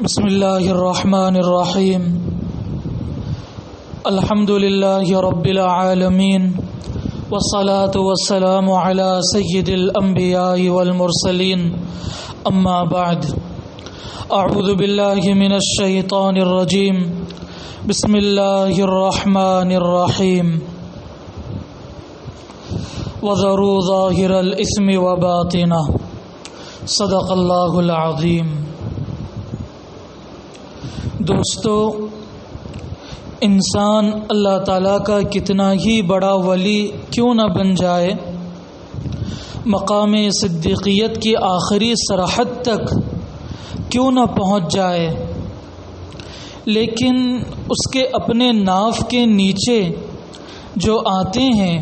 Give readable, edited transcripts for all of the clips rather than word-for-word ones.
بسم اللہ الرحمن الرحیم الحمد للہ رب العالمین والصلاة والسلام علی سید الانبیاء والمرسلین اما بعد اعوذ باللہ من الشیطان الرجیم بسم اللہ الرحمن الرحیم وذروا ظاہر الاثم وباطنہ صدق اللہ العظیم۔ دوستو، انسان اللہ تعالیٰ کا کتنا ہی بڑا ولی کیوں نہ بن جائے، مقام صدیقیت کی آخری سرحد تک کیوں نہ پہنچ جائے، لیکن اس کے اپنے ناف کے نیچے جو آتے ہیں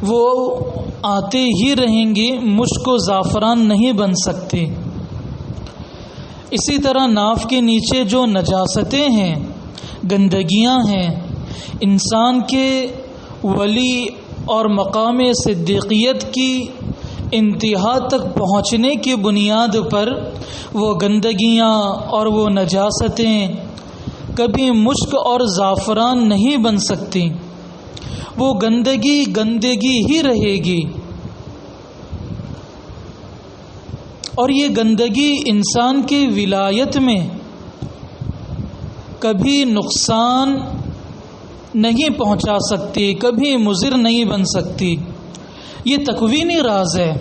وہ آتے ہی رہیں گی، مشک و زعفران نہیں بن سکتی۔ اسی طرح ناف کے نیچے جو نجاستیں ہیں، گندگیاں ہیں، انسان کے ولی اور مقام صدیقیت کی انتہا تک پہنچنے کی بنیاد پر وہ گندگیاں اور وہ نجاستیں کبھی مشک اور زعفران نہیں بن سکتی، وہ گندگی گندگی ہی رہے گی، اور یہ گندگی انسان کی ولایت میں کبھی نقصان نہیں پہنچا سکتی، کبھی مضر نہیں بن سکتی۔ یہ تکوینی راز ہے۔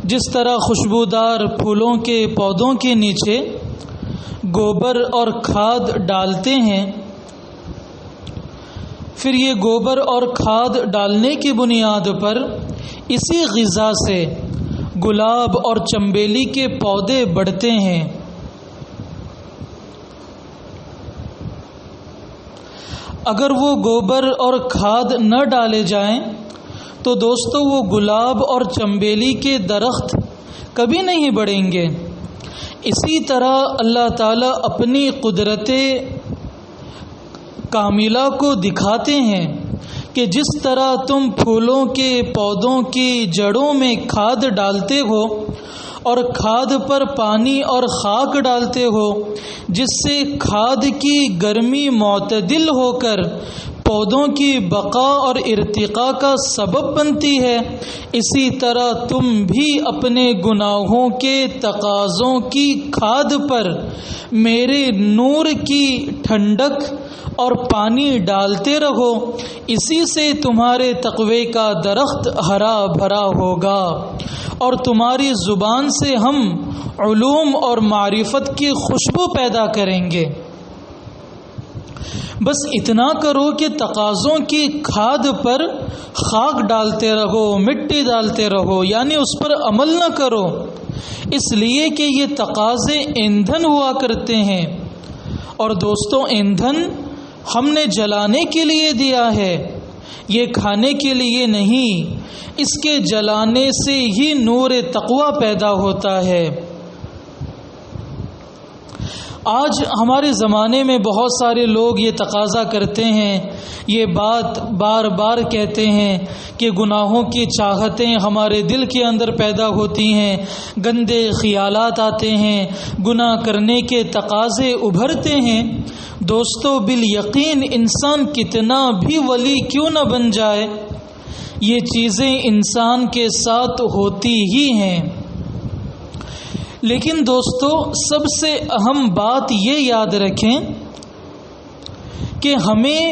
جس طرح خوشبودار پھولوں کے پودوں کے نیچے گوبر اور کھاد ڈالتے ہیں، پھر یہ گوبر اور کھاد ڈالنے کی بنیاد پر اسی غذا سے گلاب اور چنبیلی کے پودے بڑھتے ہیں۔ اگر وہ گوبر اور کھاد نہ ڈالے جائیں تو دوستو وہ گلاب اور چنبیلی کے درخت کبھی نہیں بڑھیں گے۔ اسی طرح اللہ تعالیٰ اپنی قدرت کاملہ کو دکھاتے ہیں کہ جس طرح تم پھولوں کے پودوں کی جڑوں میں کھاد ڈالتے ہو اور کھاد پر پانی اور خاک ڈالتے ہو، جس سے کھاد کی گرمی معتدل ہو کر پودوں کی بقا اور ارتقاء کا سبب بنتی ہے، اسی طرح تم بھی اپنے گناہوں کے تقاضوں کی کھاد پر میرے نور کی ٹھنڈک اور پانی ڈالتے رہو، اسی سے تمہارے تقوی کا درخت ہرا بھرا ہوگا، اور تمہاری زبان سے ہم علوم اور معرفت کی خوشبو پیدا کریں گے۔ بس اتنا کرو کہ تقاضوں کی کھاد پر خاک ڈالتے رہو، مٹی ڈالتے رہو، یعنی اس پر عمل نہ کرو، اس لیے کہ یہ تقاضے ایندھن ہوا کرتے ہیں، اور دوستوں ایندھن ہم نے جلانے کے لیے دیا ہے، یہ کھانے کے لیے نہیں۔ اس کے جلانے سے ہی نور تقوی پیدا ہوتا ہے۔ آج ہمارے زمانے میں بہت سارے لوگ یہ تقاضا کرتے ہیں، یہ بات بار بار کہتے ہیں کہ گناہوں کی چاہتیں ہمارے دل کے اندر پیدا ہوتی ہیں، گندے خیالات آتے ہیں، گناہ کرنے کے تقاضے ابھرتے ہیں۔ دوستو، بالیقین انسان کتنا بھی ولی کیوں نہ بن جائے، یہ چیزیں انسان کے ساتھ ہوتی ہی ہیں۔ لیکن دوستو، سب سے اہم بات یہ یاد رکھیں کہ ہمیں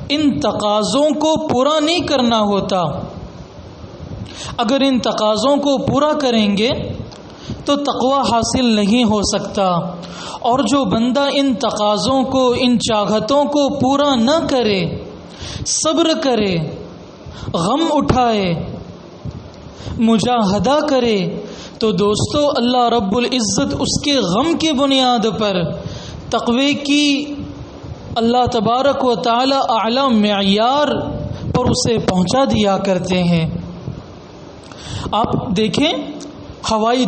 ان تقاضوں کو پورا نہیں کرنا ہوتا۔ اگر ان تقاضوں کو پورا کریں گے تو تقوی حاصل نہیں ہو سکتا، اور جو بندہ ان تقاضوں کو، ان چاہتوں کو پورا نہ کرے، صبر کرے، غم اٹھائے، مجاہدہ کرے، تو دوستو اللہ رب العزت اس کے غم کی بنیاد پر تقوی کی اللہ تبارک و تعالی اعلی معیار پر اسے پہنچا دیا کرتے ہیں۔ آپ دیکھیں ہوائی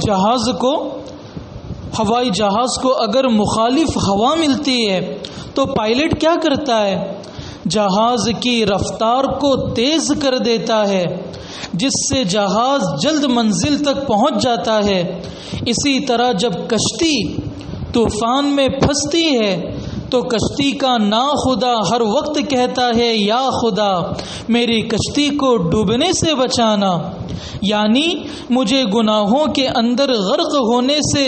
جہاز کو اگر مخالف ہوا ملتی ہے تو پائلٹ کیا کرتا ہے؟ جہاز کی رفتار کو تیز کر دیتا ہے جس سے جہاز جلد منزل تک پہنچ جاتا ہے۔ اسی طرح جب کشتی طوفان میں پھنستی ہے تو کشتی کا ناخدا ہر وقت کہتا ہے یا خدا میری کشتی کو ڈوبنے سے بچانا، یعنی مجھے گناہوں کے اندر غرق ہونے سے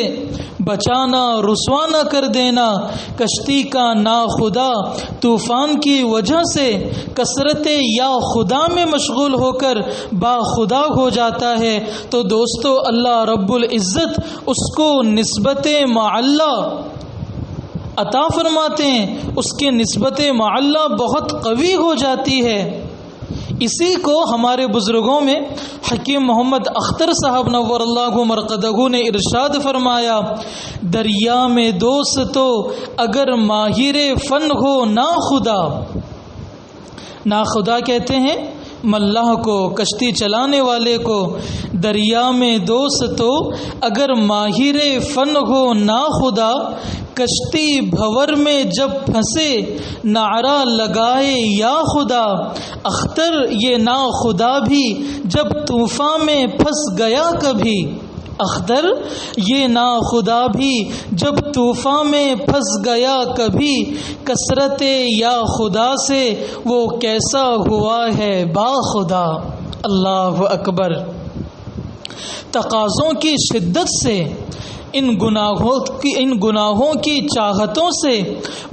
بچانا، رسوا نہ کر دینا۔ کشتی کا ناخدا طوفان کی وجہ سے کثرت یا خدا میں مشغول ہو کر با خدا ہو جاتا ہے، تو دوستو اللہ رب العزت اس کو نسبت معلی عطا فرماتے ہیں، اس کے نسبت معلی بہت قوی ہو جاتی ہے۔ اسی کو ہمارے بزرگوں میں حکیم محمد اختر صاحب نور اللہ مرقدہ نے ارشاد فرمایا، دریا میں دوست تو اگر ماہر فن ہو نا خدا کہتے ہیں ملاح کو، کشتی چلانے والے کو، دریا میں دوست تو اگر ماہر فن ہو نا خدا، کشتی بھور میں جب پھنسے نعرہ لگائے یا خدا۔ اختر یہ نا خدا بھی جب طوفان میں پھنس گیا کبھی، اختر یہ نا خدا بھی جب طوفان میں پھنس گیا کبھی، کثرت یا خدا سے وہ کیسا ہوا ہے با خدا۔ اللہ اکبر۔ تقاضوں کی شدت سے، ان گناہوں کی چاہتوں سے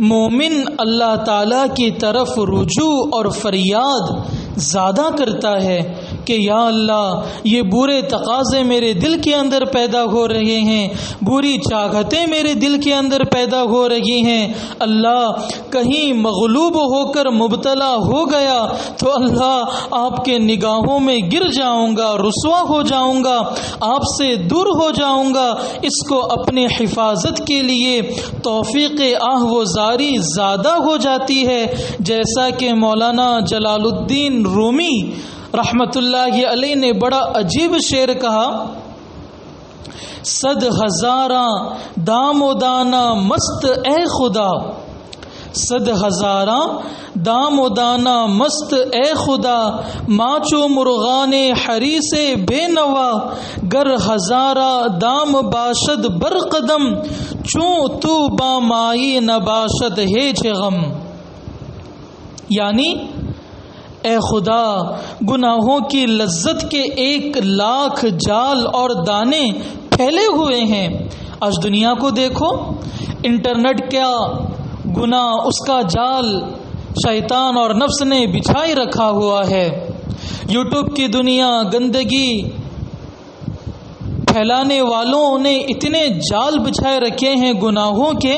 مومن اللہ تعالیٰ کی طرف رجوع اور فریاد زیادہ کرتا ہے کہ یا اللہ یہ برے تقاضے میرے دل کے اندر پیدا ہو رہے ہیں، بری چاہتیں میرے دل کے اندر پیدا ہو رہی ہیں، اللہ کہیں مغلوب ہو کر مبتلا ہو گیا تو اللہ آپ کے نگاہوں میں گر جاؤں گا، رسوا ہو جاؤں گا، آپ سے دور ہو جاؤں گا۔ اس کو اپنے حفاظت کے لیے توفیق و زاری زیادہ ہو جاتی ہے، جیسا کہ مولانا جلال الدین رومی رحمت اللہ علیہ نے بڑا عجیب شعر کہا، صد ہزاراں دام و دانہ مست اے خدا، صد ہزاراں دام و دانہ مست اے خدا، ماچو مرغان حریص بے نوا، گر ہزارہ دام باشد بر قدم، چوں تو با مائی نباشد ہیچ غم۔ یعنی اے خدا گناہوں کی لذت کے 1,00,000 جال اور دانے پھیلے ہوئے ہیں۔ آج دنیا کو دیکھو، انٹرنیٹ کیا گناہ، اس کا جال شیطان اور نفس نے بچھائی رکھا ہوا ہے۔ یوٹیوب کی دنیا، گندگی پھیلانے والوں نے اتنے جال بچھائے رکھے ہیں گناہوں کے۔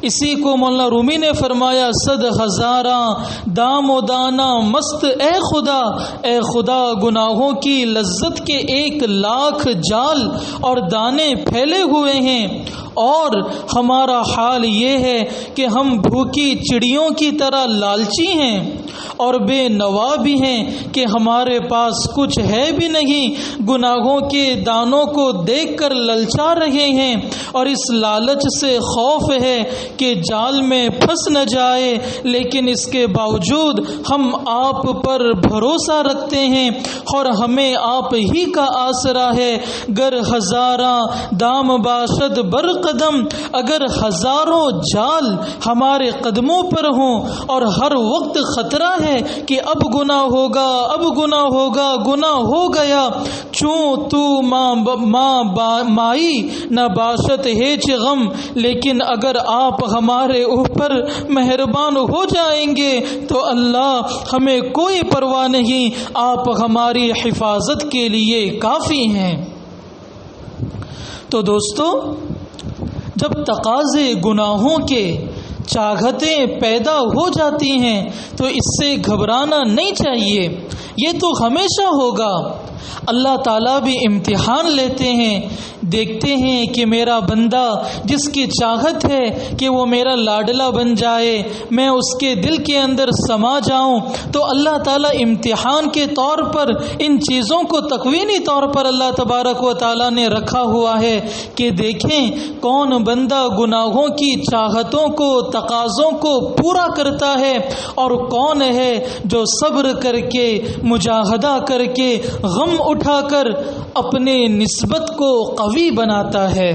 اسی کو مولانا رومی نے فرمایا، صد ہزاراں دام و دانہ مست اے خدا، اے خدا گناہوں کی لذت کے 1,00,000 جال اور دانے پھیلے ہوئے ہیں، اور ہمارا حال یہ ہے کہ ہم بھوکی چڑیوں کی طرح لالچی ہیں اور بے نوا بھی ہیں کہ ہمارے پاس کچھ ہے بھی نہیں، گناہوں کے دانوں کو دیکھ کر للچا رہے ہیں، اور اس لالچ سے خوف ہے کہ جال میں پھنس نہ جائے، لیکن اس کے باوجود ہم آپ پر بھروسہ رکھتے ہیں اور ہمیں آپ ہی کا آسرا ہے۔ گر ہزاراں دام باشد بر قدم، اگر ہزاروں جال ہمارے قدموں پر ہوں اور ہر وقت خطرہ ہے کہ اب گناہ ہوگا، اب گناہ ہوگا، گناہ ہو گیا، چوں تو مائی نہ باشد ہیچ غم، لیکن اگر آپ ہمارے اوپر مہربان ہو جائیں گے تو اللہ ہمیں کوئی پرواہ نہیں، آپ ہماری حفاظت کے لیے کافی ہیں۔ تو دوستو، جب تقاضے گناہوں کے چاہتیں پیدا ہو جاتی ہیں تو اس سے گھبرانا نہیں چاہیے، یہ تو ہمیشہ ہوگا۔ اللہ تعالیٰ بھی امتحان لیتے ہیں، دیکھتے ہیں کہ میرا بندہ جس کی چاہت ہے کہ وہ میرا لاڈلا بن جائے، میں اس کے دل کے اندر سما جاؤں، تو اللہ تعالیٰ امتحان کے طور پر ان چیزوں کو تکوینی طور پر اللہ تبارک و تعالیٰ نے رکھا ہوا ہے کہ دیکھیں کون بندہ گناہوں کی چاہتوں کو، تقاضوں کو پورا کرتا ہے، اور کون ہے جو صبر کر کے، مجاہدہ کر کے، غم اٹھا کر اپنے نسبت کو قوی بناتا ہے۔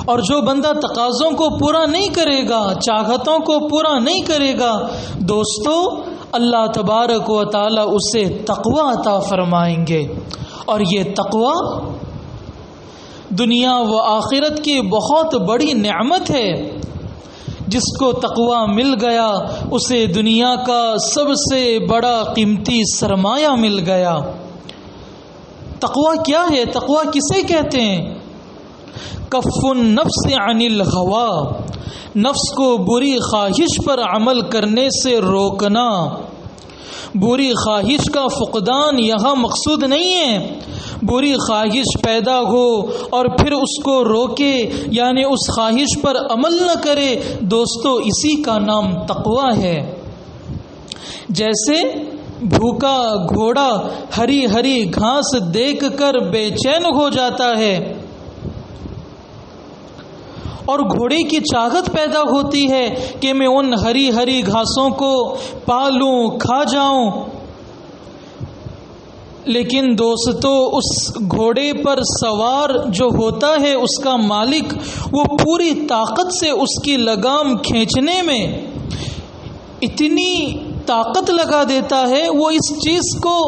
اور جو بندہ تقاضوں کو پورا نہیں کرے گا، چاہتوں کو پورا نہیں کرے گا، دوستو اللہ تبارک و تعالی اسے تقوی عطا فرمائیں گے۔ اور یہ تقوی دنیا و آخرت کی بہت بڑی نعمت ہے۔ جس کو تقوی مل گیا اسے دنیا کا سب سے بڑا قیمتی سرمایہ مل گیا۔ تقوی کیا ہے؟ تقوی کسے کہتے ہیں؟ کف النفس عن الہوى، نفس کو بری خواہش پر عمل کرنے سے روکنا۔ بری خواہش کا فقدان یہاں مقصود نہیں ہے، بری خواہش پیدا ہو اور پھر اس کو روکے، یعنی اس خواہش پر عمل نہ کرے، دوستو اسی کا نام تقوی ہے۔ جیسے بھوکا گھوڑا ہری ہری گھاس دیکھ کر بے چین ہو جاتا ہے اور گھوڑے کی چاہت پیدا ہوتی ہے کہ میں ان ہری ہری گھاسوں کو پالوں، کھا جاؤں، لیکن دوستو اس گھوڑے پر سوار جو ہوتا ہے، اس کا مالک، وہ پوری طاقت سے اس کی لگام کھینچنے میں اتنی طاقت لگا دیتا ہے، وہ اس چیز کو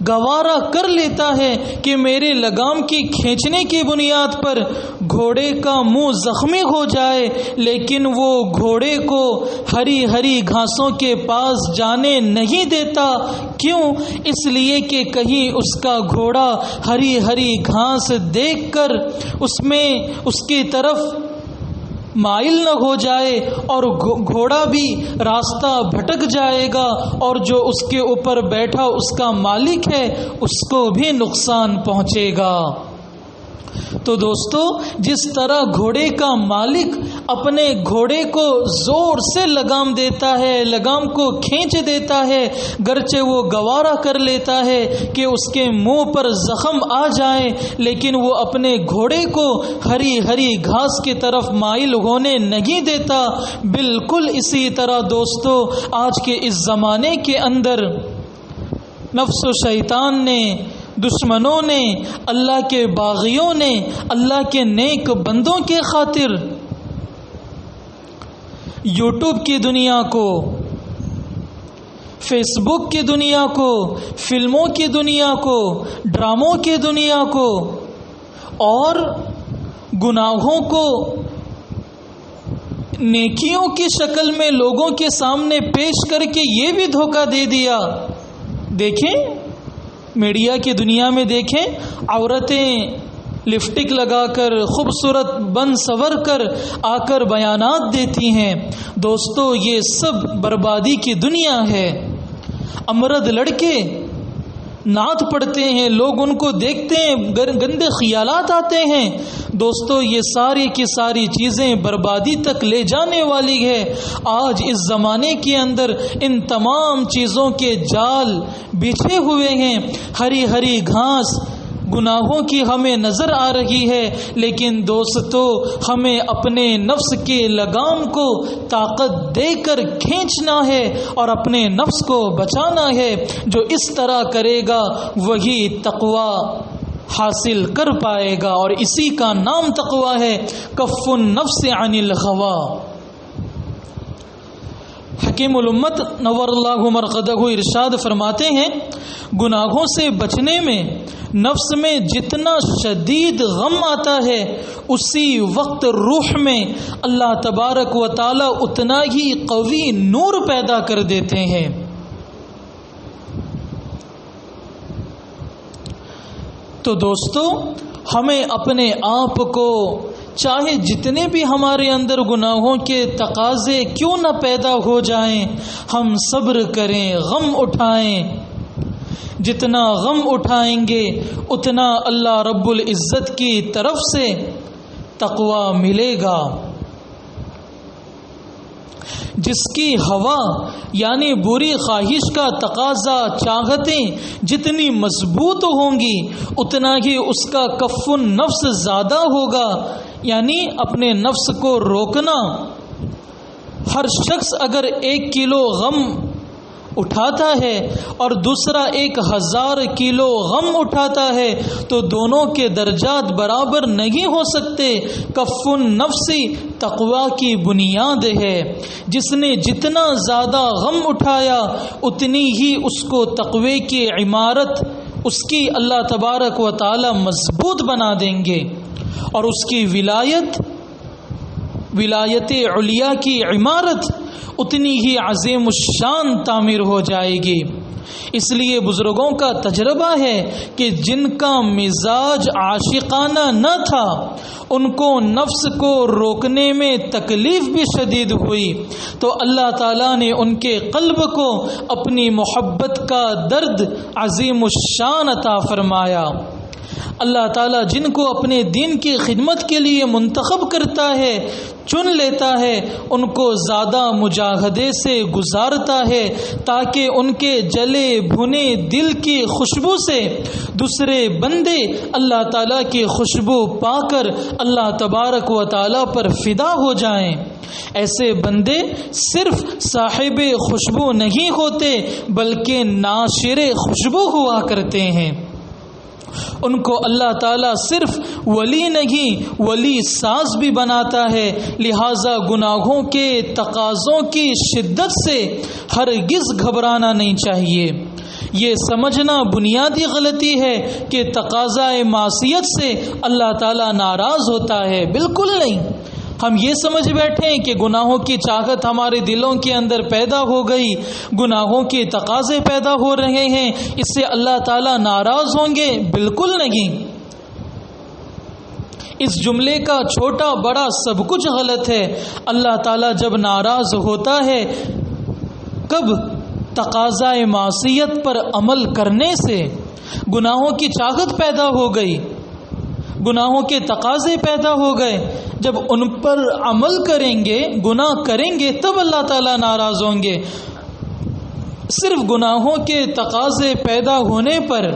گوارا کر لیتا ہے کہ میرے لگام کی کھینچنے کی بنیاد پر گھوڑے کا منہ زخمی ہو جائے، لیکن وہ گھوڑے کو ہری ہری گھاسوں کے پاس جانے نہیں دیتا۔ کیوں؟ اس لیے کہ کہیں اس کا گھوڑا ہری ہری گھاس دیکھ کر اس کی طرف مائل نہ ہو جائے اور گھوڑا بھی راستہ بھٹک جائے گا، اور جو اس کے اوپر بیٹھا اس کا مالک ہے اس کو بھی نقصان پہنچے گا۔ تو دوستو جس طرح گھوڑے کا مالک اپنے گھوڑے کو زور سے لگام دیتا ہے، لگام کو کھینچ دیتا ہے، گرچہ وہ گوارا کر لیتا ہے کہ اس کے منہ پر زخم آ جائے، لیکن وہ اپنے گھوڑے کو ہری ہری گھاس کی طرف مائل ہونے نہیں دیتا۔ بالکل اسی طرح دوستو آج کے اس زمانے کے اندر نفس و شیطان نے، دشمنوں نے، اللہ کے باغیوں نے، اللہ کے نیک بندوں کے خاطر یوٹیوب کی دنیا کو، فیس بک کی دنیا کو، فلموں کی دنیا کو، ڈراموں کی دنیا کو اور گناہوں کو نیکیوں کی شکل میں لوگوں کے سامنے پیش کر کے یہ بھی دھوکہ دے دیا۔ دیکھیں میڈیا کی دنیا میں، دیکھیں عورتیں لپسٹک لگا کر، خوبصورت بن سور کر آ کر بیانات دیتی ہیں۔ دوستو یہ سب بربادی کی دنیا ہے۔ امرد لڑکے نعت پڑھتے ہیں، لوگ ان کو دیکھتے ہیں، گندے خیالات آتے ہیں۔ دوستو یہ ساری کی ساری چیزیں بربادی تک لے جانے والی ہے۔ آج اس زمانے کے اندر ان تمام چیزوں کے جال بچھے ہوئے ہیں۔ ہری ہری گھاس گناہوں کی ہمیں نظر آ رہی ہے، لیکن دوستو ہمیں اپنے نفس کے لگام کو طاقت دے کر کھینچنا ہے اور اپنے نفس کو بچانا ہے۔ جو اس طرح کرے گا وہی تقوی حاصل کر پائے گا، اور اسی کا نام تقوی ہے، کف النفس عن الغوا۔ حکیم الامت نور اللہ مرقدہ ارشاد فرماتے ہیں، گناہوں سے بچنے میں نفس میں جتنا شدید غم آتا ہے، اسی وقت روح میں اللہ تبارک و تعالی اتنا ہی قوی نور پیدا کر دیتے ہیں۔ تو دوستو ہمیں اپنے آپ کو چاہے جتنے بھی ہمارے اندر گناہوں کے تقاضے کیوں نہ پیدا ہو جائیں، ہم صبر کریں، غم اٹھائیں۔ جتنا غم اٹھائیں گے اتنا اللہ رب العزت کی طرف سے تقوی ملے گا۔ جس کی ہوا یعنی بری خواہش کا تقاضا، چاہتیں جتنی مضبوط ہوں گی اتنا ہی اس کا کف النفس زیادہ ہوگا، یعنی اپنے نفس کو روکنا۔ ہر شخص اگر 1 کلو غم اٹھاتا ہے اور دوسرا 1000 کلو غم اٹھاتا ہے تو دونوں کے درجات برابر نہیں ہو سکتے۔ کف النفس تقوی کی بنیاد ہے۔ جس نے جتنا زیادہ غم اٹھایا اتنی ہی اس کو تقوی کی عمارت اس کی اللہ تبارک و تعالی مضبوط بنا دیں گے، اور اس کی ولایت علیہ کی عمارت اتنی ہی عظیم الشان تعمیر ہو جائے گی۔ اس لیے بزرگوں کا تجربہ ہے کہ جن کا مزاج عاشقانہ نہ تھا ان کو نفس کو روکنے میں تکلیف بھی شدید ہوئی تو اللہ تعالیٰ نے ان کے قلب کو اپنی محبت کا درد عظیم الشان عطا فرمایا۔ اللہ تعالیٰ جن کو اپنے دین کی خدمت کے لیے منتخب کرتا ہے، چن لیتا ہے، ان کو زیادہ مجاہدے سے گزارتا ہے تاکہ ان کے جلے بھنے دل کی خوشبو سے دوسرے بندے اللہ تعالیٰ کی خوشبو پا کر اللہ تبارک و تعالیٰ پر فدا ہو جائیں۔ ایسے بندے صرف صاحب خوشبو نہیں ہوتے بلکہ ناشر خوشبو ہوا کرتے ہیں۔ ان کو اللہ تعالیٰ صرف ولی نہیں ولی ساز بھی بناتا ہے، لہٰذا گناہوں کے تقاضوں کی شدت سے ہرگز گھبرانا نہیں چاہیے۔ یہ سمجھنا بنیادی غلطی ہے کہ تقاضائے معصیت سے اللہ تعالیٰ ناراض ہوتا ہے، بالکل نہیں۔ ہم یہ سمجھ بیٹھے ہیں کہ گناہوں کی چاہت ہمارے دلوں کے اندر پیدا ہو گئی، گناہوں کے تقاضے پیدا ہو رہے ہیں، اس سے اللہ تعالیٰ ناراض ہوں گے، بالکل نہیں۔ اس جملے کا چھوٹا بڑا سب کچھ غلط ہے۔ اللہ تعالیٰ جب ناراض ہوتا ہے کب؟ تقاضائے معصیت پر عمل کرنے سے۔ گناہوں کی چاہت پیدا ہو گئی، گناہوں کے تقاضے پیدا ہو گئے، جب ان پر عمل کریں گے، گناہ کریں گے، تب اللہ تعالیٰ ناراض ہوں گے۔ صرف گناہوں کے تقاضے پیدا ہونے پر،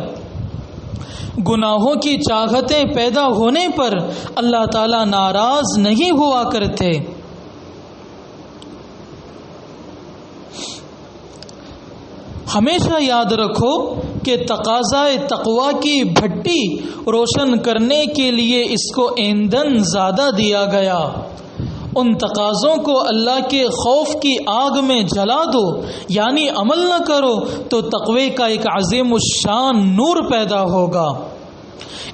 گناہوں کی چاہتیں پیدا ہونے پر اللہ تعالیٰ ناراض نہیں ہوا کرتے۔ ہمیشہ یاد رکھو کہ تقاضائے تقوی کی بھٹی روشن کرنے کے لیے اس کو ایندھن زیادہ دیا گیا۔ ان تقاضوں کو اللہ کے خوف کی آگ میں جلا دو، یعنی عمل نہ کرو، تو تقوی کا ایک عظیم الشان نور پیدا ہوگا۔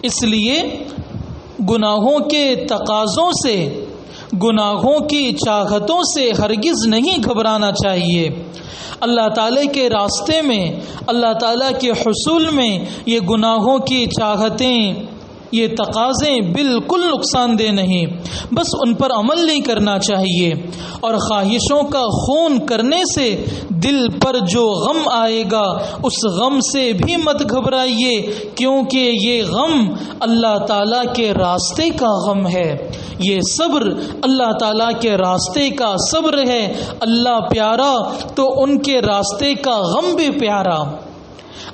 اس لیے گناہوں کے تقاضوں سے، گناہوں کی چاہتوں سے ہرگز نہیں گھبرانا چاہیے۔ اللہ تعالیٰ کے راستے میں، اللہ تعالیٰ کے حصول میں یہ گناہوں کی چاہتیں، یہ تقاضے بالکل نقصان دہ نہیں، بس ان پر عمل نہیں کرنا چاہیے۔ اور خواہشوں کا خون کرنے سے دل پر جو غم آئے گا اس غم سے بھی مت گھبرائیے، کیونکہ یہ غم اللہ تعالیٰ کے راستے کا غم ہے، یہ صبر اللہ تعالیٰ کے راستے کا صبر ہے۔ اللہ پیارا تو ان کے راستے کا غم بھی پیارا۔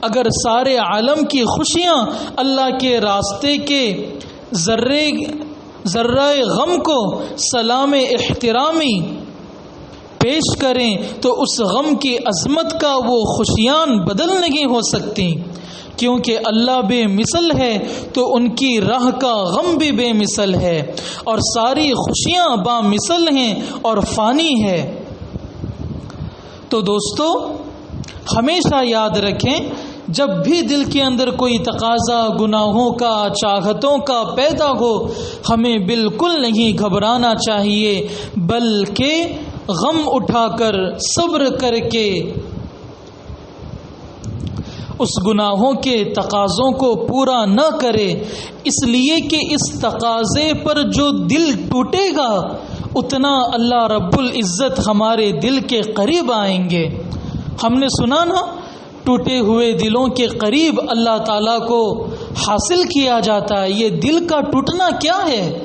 اگر سارے عالم کی خوشیاں اللہ کے راستے کے ذرہ غم کو سلام احترامی پیش کریں تو اس غم کی عظمت کا وہ خوشیاں بدل نہیں ہو سکتی، کیونکہ اللہ بے مثل ہے تو ان کی راہ کا غم بھی بے مثل ہے، اور ساری خوشیاں با مثل ہیں اور فانی ہے۔ تو دوستو ہمیشہ یاد رکھیں، جب بھی دل کے اندر کوئی تقاضا گناہوں کا، چاہتوں کا پیدا ہو، ہمیں بالکل نہیں گھبرانا چاہیے، بلکہ غم اٹھا کر، صبر کر کے اس گناہوں کے تقاضوں کو پورا نہ کرے، اس لیے کہ اس تقاضے پر جو دل ٹوٹے گا اتنا اللہ رب العزت ہمارے دل کے قریب آئیں گے۔ ہم نے سنا نا، ٹوٹے ہوئے دلوں کے قریب اللہ تعالیٰ کو حاصل کیا جاتا ہے۔ یہ دل کا ٹوٹنا کیا ہے؟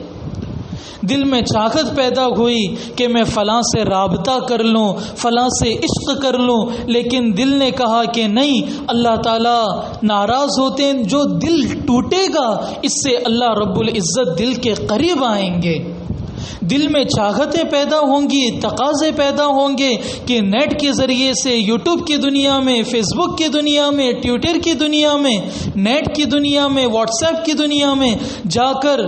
دل میں چاہت پیدا ہوئی کہ میں فلاں سے رابطہ کر لوں، فلاں سے عشق کر لوں، لیکن دل نے کہا کہ نہیں، اللہ تعالیٰ ناراض ہوتے ہیں۔ جو دل ٹوٹے گا اس سے اللہ رب العزت دل کے قریب آئیں گے۔ دل میں چاہتیں پیدا ہوں گی، تقاضے پیدا ہوں گے کہ نیٹ کے ذریعے سے، یوٹیوب کی دنیا میں، فیس بک کی دنیا میں، ٹویٹر کی دنیا میں، نیٹ کی دنیا میں، واٹس ایپ کی دنیا میں جا کر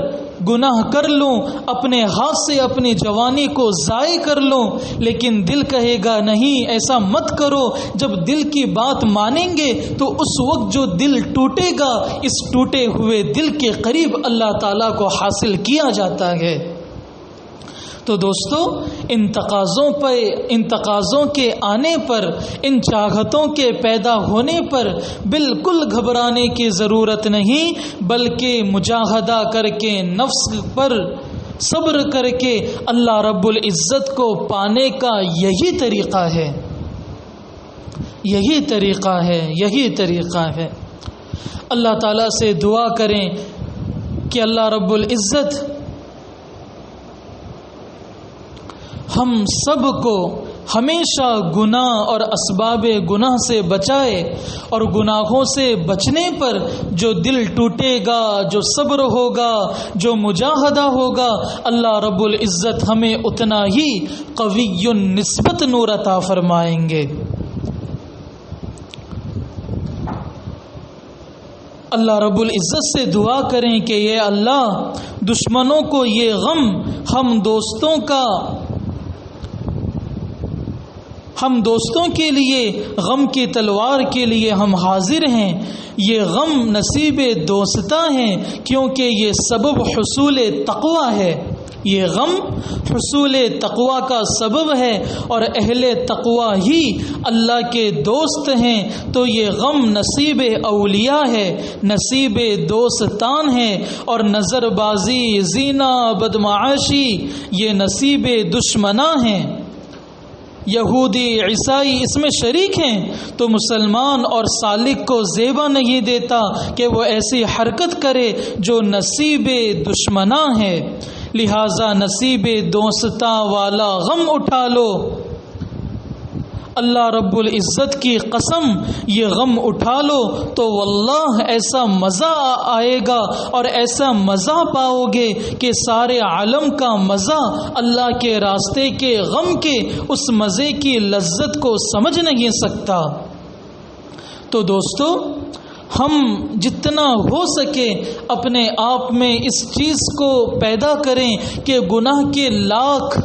گناہ کر لوں، اپنے ہاتھ سے اپنی جوانی کو ضائع کر لوں، لیکن دل کہے گا نہیں، ایسا مت کرو۔ جب دل کی بات مانیں گے تو اس وقت جو دل ٹوٹے گا، اس ٹوٹے ہوئے دل کے قریب اللہ تعالیٰ کو حاصل کیا جاتا ہے۔ تو دوستو، ان تقاضوں کے آنے پر، ان چاہتوں کے پیدا ہونے پر بالکل گھبرانے کی ضرورت نہیں، بلکہ مجاہدہ کر کے، نفس پر صبر کر کے اللہ رب العزت کو پانے کا یہی طریقہ ہے، یہی طریقہ ہے، یہی طریقہ ہے۔ اللہ تعالیٰ سے دعا کریں کہ اللہ رب العزت ہم سب کو ہمیشہ گناہ اور اسباب گناہ سے بچائے، اور گناہوں سے بچنے پر جو دل ٹوٹے گا، جو صبر ہوگا، جو مجاہدہ ہوگا، اللہ رب العزت ہمیں اتنا ہی قوی نسبت نور عطا فرمائیں گے۔ اللہ رب العزت سے دعا کریں کہ یہ اللہ، دشمنوں کو یہ غم، ہم دوستوں کے لیے غم کی تلوار کے لیے ہم حاضر ہیں۔ یہ غم نصیب دوستاں ہیں، کیونکہ یہ سبب حصول تقویٰ ہے۔ یہ غم حصول تقویٰ کا سبب ہے، اور اہل تقویٰ ہی اللہ کے دوست ہیں۔ تو یہ غم نصیب اولیاء ہے، نصیب دوستان ہے، اور نظر بازی، زینہ، بدمعاشی یہ نصیب دشمناں ہیں۔ یہودی، عیسائی اس میں شریک ہیں، تو مسلمان اور سالک کو زیبا نہیں دیتا کہ وہ ایسی حرکت کرے جو نصیب دشمناں ہے۔ لہذا نصیب دوستاں والا غم اٹھا لو۔ اللہ رب العزت کی قسم، یہ غم اٹھا لو تو واللہ ایسا مزہ آئے گا اور ایسا مزہ پاؤ گے کہ سارے عالم کا مزہ اللہ کے راستے کے غم کے اس مزے کی لذت کو سمجھ نہیں سکتا۔ تو دوستو، ہم جتنا ہو سکے اپنے آپ میں اس چیز کو پیدا کریں کہ گناہ کے لاکھ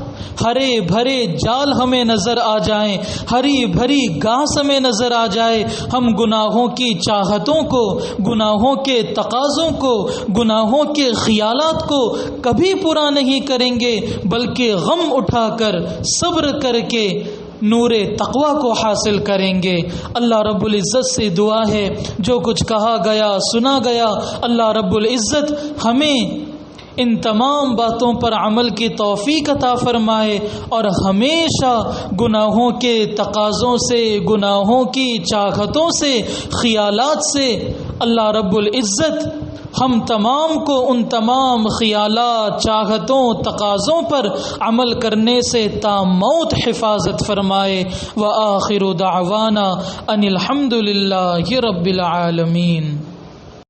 ہرے بھرے جال ہمیں نظر آ جائیں، ہری بھری گھاس ہمیں نظر آ جائے، ہم گناہوں کی چاہتوں کو، گناہوں کے تقاضوں کو، گناہوں کے خیالات کو کبھی پورا نہیں کریں گے، بلکہ غم اٹھا کر، صبر کر کے نور تقویٰ کو حاصل کریں گے۔ اللہ رب العزت سے دعا ہے جو کچھ کہا گیا، سنا گیا، اللہ رب العزت ہمیں ان تمام باتوں پر عمل کی توفیق عطا فرمائے، اور ہمیشہ گناہوں کے تقاضوں سے، گناہوں کی چاہتوں سے، خیالات سے اللہ رب العزت ہم تمام کو ان تمام خیالات، چاہتوں، تقاضوں پر عمل کرنے سے تا موت حفاظت فرمائے۔ وآخر دعوانا ان الحمد للہ رب العالمین۔